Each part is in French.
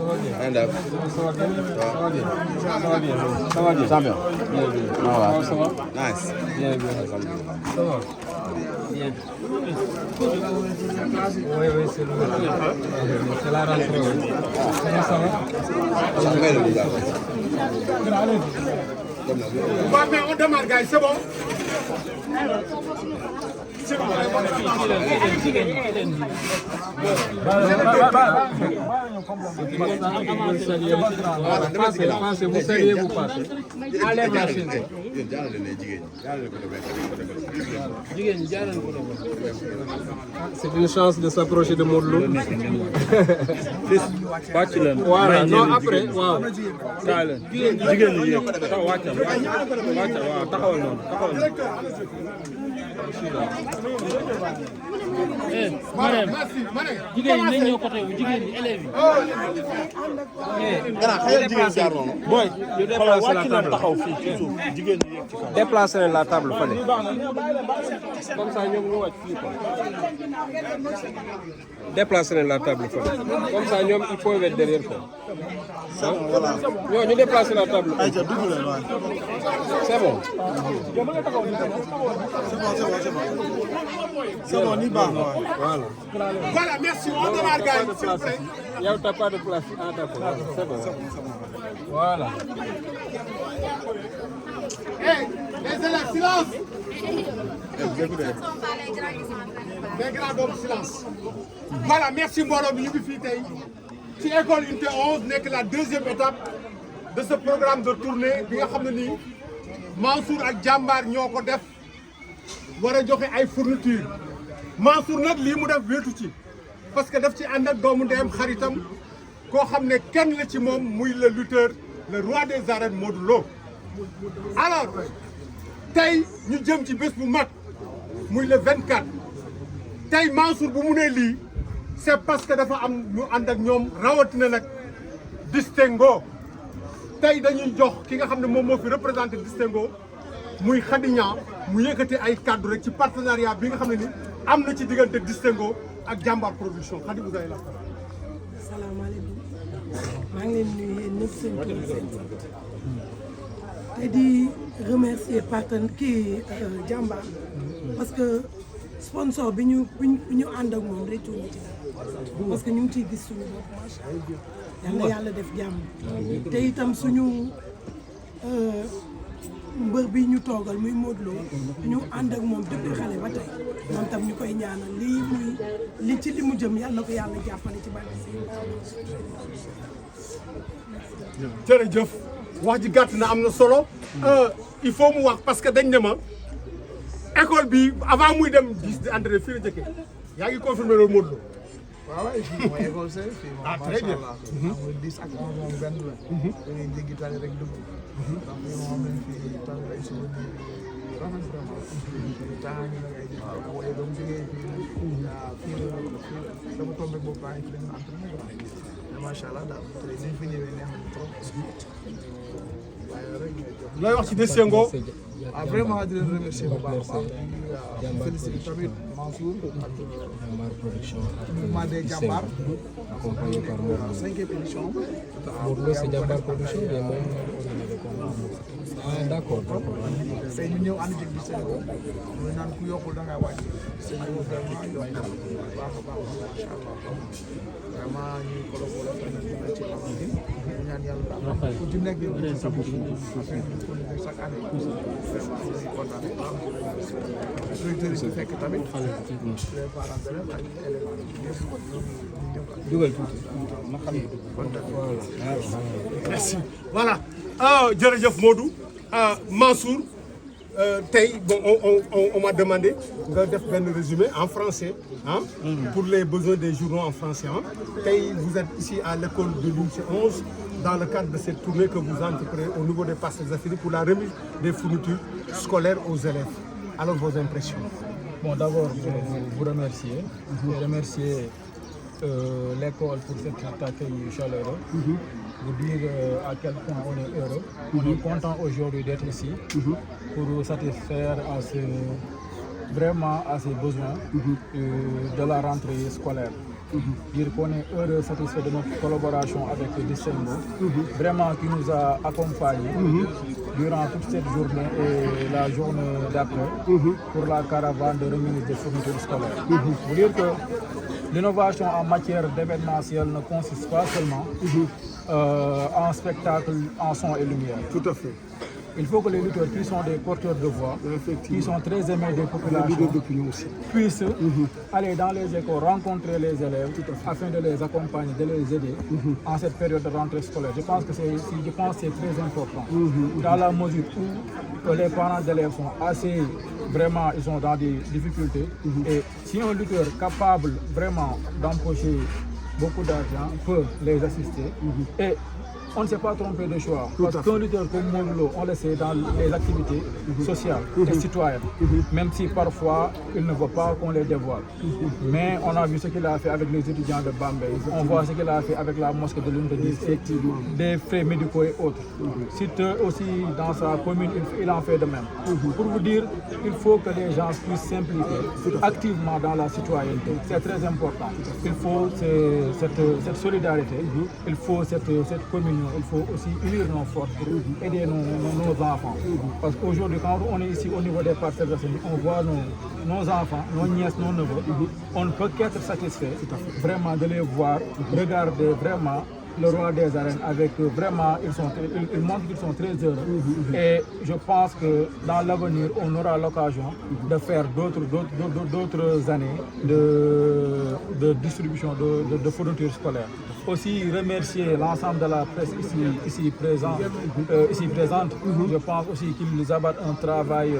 Ça va bien. Champion. Ça va. Nice. Bien. Ça va. Bien. Oui, c'est la rentrée. Comment ça va? Ça va le gars. Mais on demande, gars, c'est bon? C'est bon. Vous saluez, vous passez. Allez, c'est une chance de s'approcher de Modou Lo. Voilà, non, après, waaw. jigéen ñi waaw taxawal noonu jigéen ñi ñëw côté wu jigéen ñi élèves yi. Gannaaw xëy na jigéen jaar noonu. Boy, ñu déplacer la table. taxaw fii ci suuf jigéen ñi yegg ci kaw. Déplacer la table fële. Comme ça ñoom ñu wàcc fii quoi. Déplacer la table fële. Comme ça ñoom ils peuvent être derrière quoi. Voilà. Ñoo ñu déplacer la table. Aïcha dugg leen waay. C'est bon. C'est bon, ni baax na waay. Voilà. Voilà, merci. On demande, gars, s'il vous plaît. Yow t'as pas de place. Ah d'accord. C'est bon. Voilà. Hey, les élèves, silence. Les grands donc silence. Voilà, merci mbooloo bi ñu ngi fii tey ci école unité 11 nekk la deuxième étape de ce programme de tournée bi nga xam ne nii Mansour ak Jàmbaar ñoo ko def war a joxe ay fourniture Mansour nag lii mu def wéetu ci parce que daf ci ànd ak doomu ndeyam xaritam koo xam ne kenn la ci moom muy le lutteur le roi des arènes Modou Lo. Alors tey ñu jëm ci bés bu mag muy le 24 tey Mansour bu mu nee lii c'est parce que dafa am ñu ànd ak ñoom rawatina nag distingo tey dañuy jox ki nga xam ne moom moo fi représenté distingo muy Khady Niang mu yëkkati ay kaddu rek ci partenariat bi nga xam ne ni am na ci diggante distingo ak Jàmbaar production Khady vous avez la parole. salaamaaleykum maa ngi leen nuyu yéen ñëpp seen tur seen sant te di remercier kii Jàmbaar parce que sponsor bi ñu ànd ak moom rek tuuti ci dara parce que ñu ngi ciy gis suñu bopp macha allah yal na yàlla def jàmm te itam suñu mbër bi ñu toogal muy Modou Lo ñu ànd ak moom depuis xale ba tey moom tam ñu koy ñaanal li ci li mu jëm yàlla na ko yàlla jàppale ci barke jërëjëf wax ji gàtt na am na solo il faut mu wax parce que dañ ne ma école bi avant muy dem gis di entraîné fii la njëkkee yaa ngi confirmé loolu Modou Lo. waaw fii mooy école C fii moom très bien. amul 10 ak moom benn la. da ngay jéggi tali rek dugg. donc fii moom lañ fi tànn ay souvenirs yu rafet vraiment. temps ñu da ngay jël waaye ba mu jógee fii fii dama tombé boobu baa ngi fi dañu entraîné quoi. mais macha allah daal tey ni ñu fi ñëwee neex na trop. waaye rek looy wax ci distingo. vraiment di leen remercier bu baax a baax. félicité tamit Mansour ak mouvement des Jàmbaar accompagné par Modou Lo 5e édition. Modou Lo c'est Jàmbaar production mais moom d'accord. tey ñu ñëw ànd ci bi Sénégal ñu naan ku yokkul da ngaa wàññi Sénégal vraiment yokk na bu baax a baax macha allah vraiment ñuy collaboré tamit ci am bi ñu ñaan yàlla daal ku ci nekk ñu sa bopp affaire bi ko def chaque année vraiment ñu kontaan directeur yi fekk tamit les parents d'élèves ak élèves dugal tuuti ma xam merci voilà jërëjëf Modou Mansour tey bon on m'a demandé nga def benn résumé en français pour les besoins des journaux en français tey vous êtes ici à l'école de l'unité 11 dans le cadre de cette tournée que vous entreprenez au niveau des Parcelles Assainies pour la remise des fournitures scolaires aux élèves. Alors vos impressions? Bon, d'abord, je vais vous remercier. Remercier l'école pour cet accueil chaleureux. Vous dire à quel point on est heureux. On est content aujourd'hui d'être ici pour satisfaire vraiment à ces besoins de la rentrée scolaire. dire qu'on est heureux, satisfait de notre collaboration avec Distingo, vraiment qui nous a accompagnés durant toute cette journée et la journée d'après pour la caravane de remise des fournitures scolaires. Vous dire que l'innovation en matière d'événementiel ne consiste pas seulement en spectacle, en son et lumière. Tout à fait. Il faut que les lutteurs qui sont des porteurs de voix, qui sont très aimés des populations, puissent aller dans les écoles, rencontrer les élèves afin de les accompagner, de les aider en cette période de rentrée scolaire. Je pense que c'est très important. Dans la mesure où les parents d'élèves sont assez, vraiment, ils sont dans des difficultés. Et si un lutteur capable vraiment d'empocher beaucoup d'argent peut les assister. Et on ne s'est pas trompé de choix. Parce qu'un lutteur comme Modou, on le sait dans les activités sociales et citoyennes. Même si parfois il ne veut pas qu'on les dévoile. Mais on a vu ce qu'il a fait avec les étudiants de Bambey. On voit ce qu'il a fait avec la mosquée de l'Unité, des frais médicaux et autres. C'est aussi dans sa commune, il en fait de même. Pour vous dire, il faut que les gens puissent s'impliquer activement dans la citoyenneté. C'est très important. Il faut cette solidarité, il faut cette communion. Il faut aussi unir nos forces pour aider nos enfants. Parce qu'aujourd'hui, quand on est ici au niveau des parcelles, on voit nos enfants, nos nièces, nos neveux. On ne peut qu'être satisfait vraiment de les voir, regarder vraiment le roi des arènes avec vraiment, ils montrent qu'ils sont très heureux. Et je pense que dans l'avenir, on aura l'occasion de faire d'autres années de distribution de fournitures scolaires. Aussi remercier l'ensemble de la presse ici présente. Je pense aussi qu'ils abattent un travail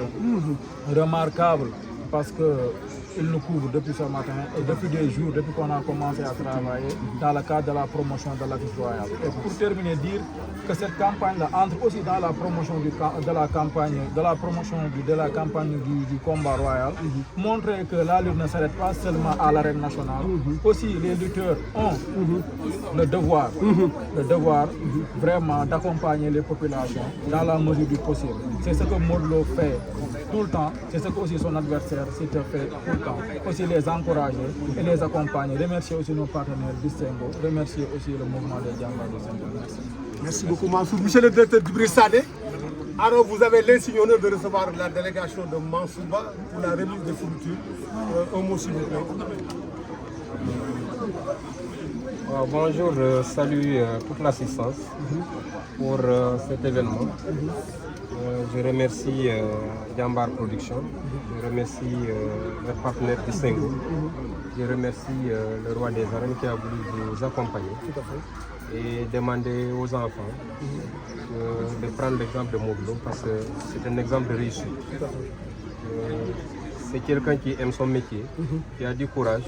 remarquable parce qu'ils nous couvrent depuis ce matin et depuis des jours, depuis qu'on a commencé à travailler dans le cadre de la promotion de la victoire royale. Et pour terminer, dire que cette campagne-là entre aussi dans la promotion de la campagne du combat royal, montrer que la lutte ne s'arrête pas seulement à l'arène nationale. Aussi, les lutteurs ont le devoir vraiment d'accompagner les populations dans la mesure du possible. C'est ce que Modou fait tout le temps, c'est ce que aussi son adversaire fait tout le temps. Aussi les encourager et les accompagner. Remercier aussi nos partenaires Distingo, remercier aussi le mouvement des Djambars de Saint-Denis. Merci beaucoup Mansour. Monsieur le directeur Djibril Sadé, alors vous avez l'insigne honneur de recevoir la délégation de Mansouba pour la remise des fournitures. Un mot s'il vous plaît. Bonjour, je salue toute l'assistance pour cet événement. Je remercie Djambar Production, je remercie leur partenaire Distingo, je remercie le roi des arènes qui a voulu vous accompagner et demander aux enfants de prendre l'exemple de Modou parce que c'est un exemple de réussite. C'est quelqu'un qui aime son métier, qui a du courage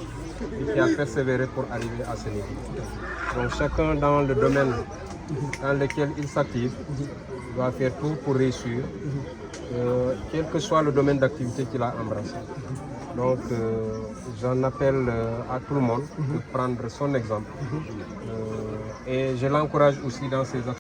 et qui a persévéré pour arriver à ce niveau. Donc chacun dans le domaine dans lequel il s'active doit faire tout pour réussir, quel que soit le domaine d'activité qu'il a embrassé. Donc j'en appelle à tout le monde de prendre son exemple et je l'encourage aussi dans ses actions.